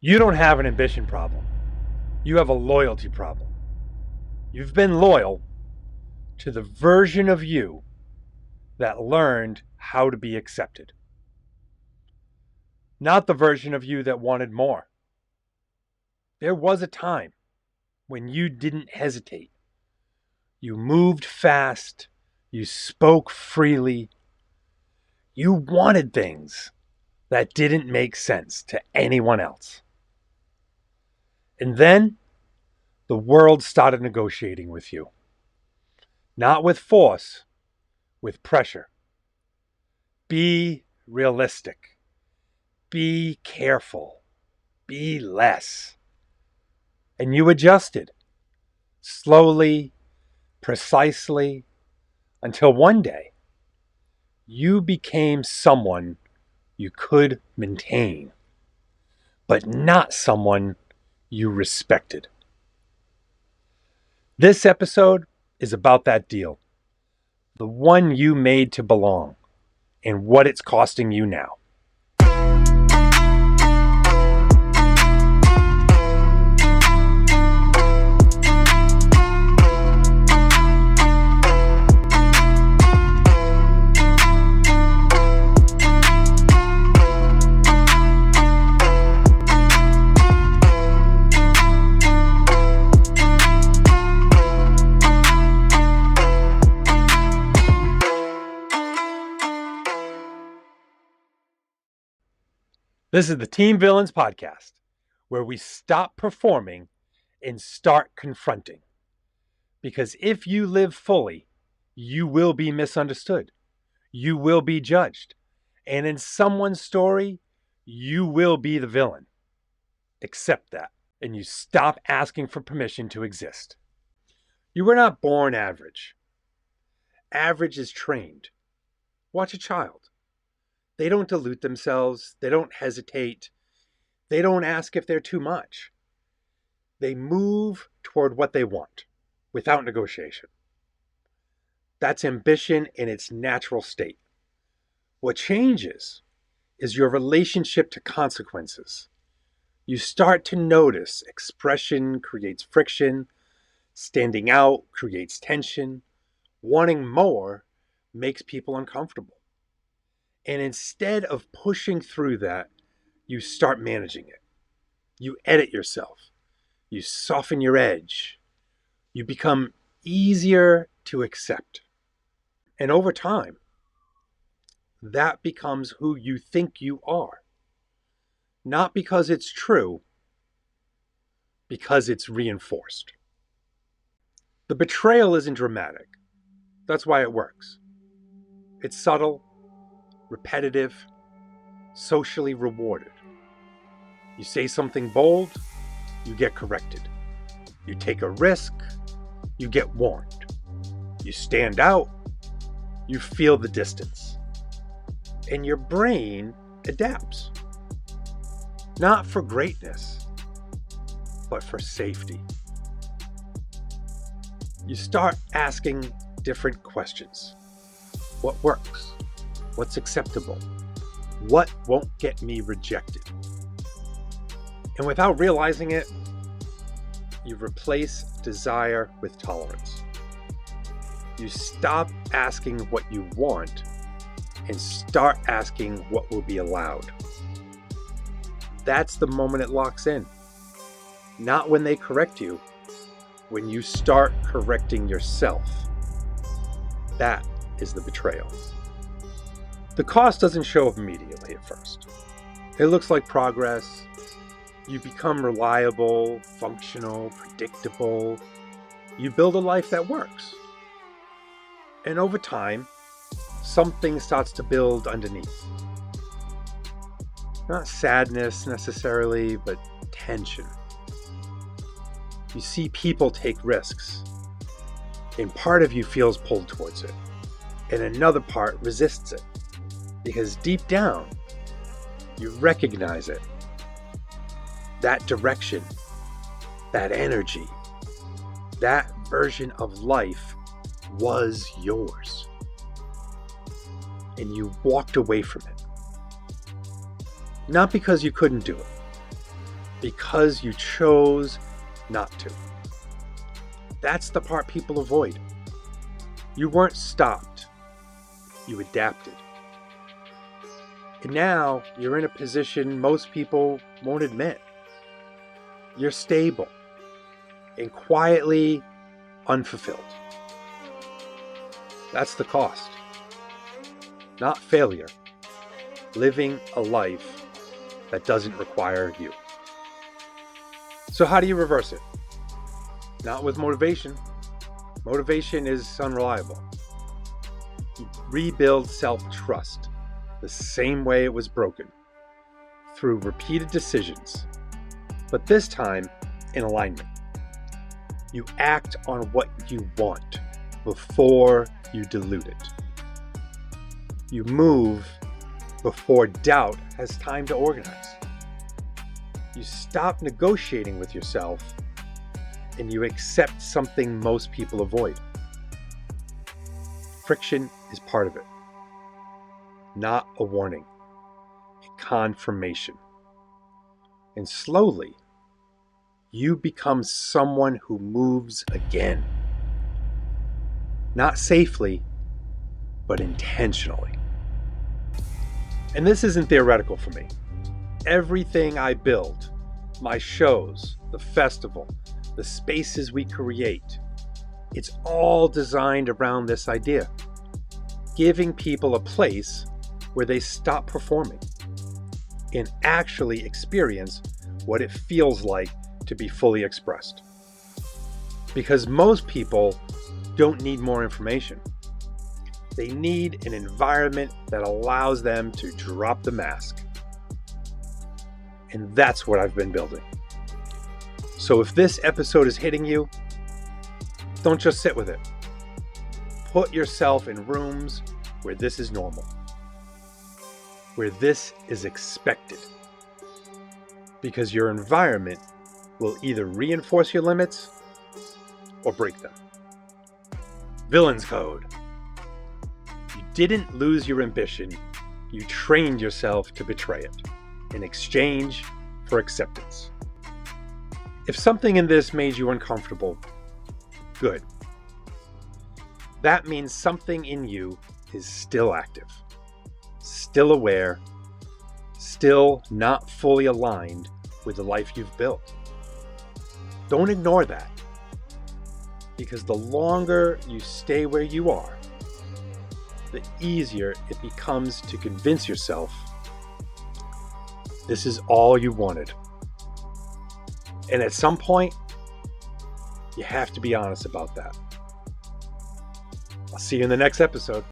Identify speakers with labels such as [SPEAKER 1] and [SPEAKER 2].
[SPEAKER 1] You don't have an ambition problem. You have a loyalty problem. You've been loyal to the version of you that learned how to be accepted. Not the version of you that wanted more. There was a time when you didn't hesitate. You moved fast. You spoke freely. You wanted things that didn't make sense to anyone else. And then the world started negotiating with you. Not with force, with pressure. Be realistic. Be careful. Be less. And you adjusted. Slowly, precisely, until one day, you became someone you could maintain, but not someone you respected. This episode is about that deal, the one you made to belong, and what it's costing you now. This is the Team Villains podcast, where we stop performing and start confronting. Because if you live fully, you will be misunderstood. You will be judged. And in someone's story, you will be the villain. Accept that, and you stop asking for permission to exist. You were not born average. Average is trained. Watch a child. They don't dilute themselves. They don't hesitate. They don't ask if they're too much. They move toward what they want without negotiation. That's ambition in its natural state. What changes is your relationship to consequences. You start to notice expression creates friction, standing out creates tension, wanting more makes people uncomfortable. And instead of pushing through that, you start managing it. You edit yourself. You soften your edge. You become easier to accept. And over time, that becomes who you think you are. Not because it's true, because it's reinforced. The betrayal isn't dramatic. That's why it works. It's subtle, repetitive, socially rewarded. You say something bold, you get corrected. You take a risk, you get warned. You stand out, you feel the distance. And your brain adapts. Not for greatness, but for safety. You start asking different questions. What works? What's acceptable? What won't get me rejected? And without realizing it, you replace desire with tolerance. You stop asking what you want and start asking what will be allowed. That's the moment it locks in. Not when they correct you, when you start correcting yourself. That is the betrayal. The cost doesn't show up immediately at first. It looks like progress. You become reliable, functional, predictable. You build a life that works. And over time, something starts to build underneath. Not sadness necessarily, but tension. You see people take risks, and part of you feels pulled towards it, and another part resists it. Because deep down, you recognize it. That direction, that energy, that version of life was yours. And you walked away from it. Not because you couldn't do it, because you chose not to. That's the part people avoid. You weren't stopped. You adapted. And now you're in a position most people won't admit. You're stable and quietly unfulfilled. That's the cost. Not failure. Living a life that doesn't require you. So how do you reverse it? Not with motivation. Motivation is unreliable. You rebuild self-trust the same way it was broken, through repeated decisions, but this time in alignment. You act on what you want before you dilute it. You move before doubt has time to organize. You stop negotiating with yourself and you accept something most people avoid. Friction is part of it. Not a warning, a confirmation. And slowly, you become someone who moves again. Not safely, but intentionally. And this isn't theoretical for me. Everything I build, my shows, the festival, the spaces we create, it's all designed around this idea. Giving people a place where they stop performing and actually experience what it feels like to be fully expressed. Because most people don't need more information. They need an environment that allows them to drop the mask. And that's what I've been building. So if this episode is hitting you, don't just sit with it. Put yourself in rooms where this is normal, where this is expected. Because your environment will either reinforce your limits or break them. Villain's Code. You didn't lose your ambition. You trained yourself to betray it in exchange for acceptance. If something in this made you uncomfortable, good. That means something in you is still active, still aware, still not fully aligned with the life you've built. Don't ignore that, because the longer you stay where you are, the easier it becomes to convince yourself this is all you wanted. And at some point, you have to be honest about that. I'll see you in the next episode.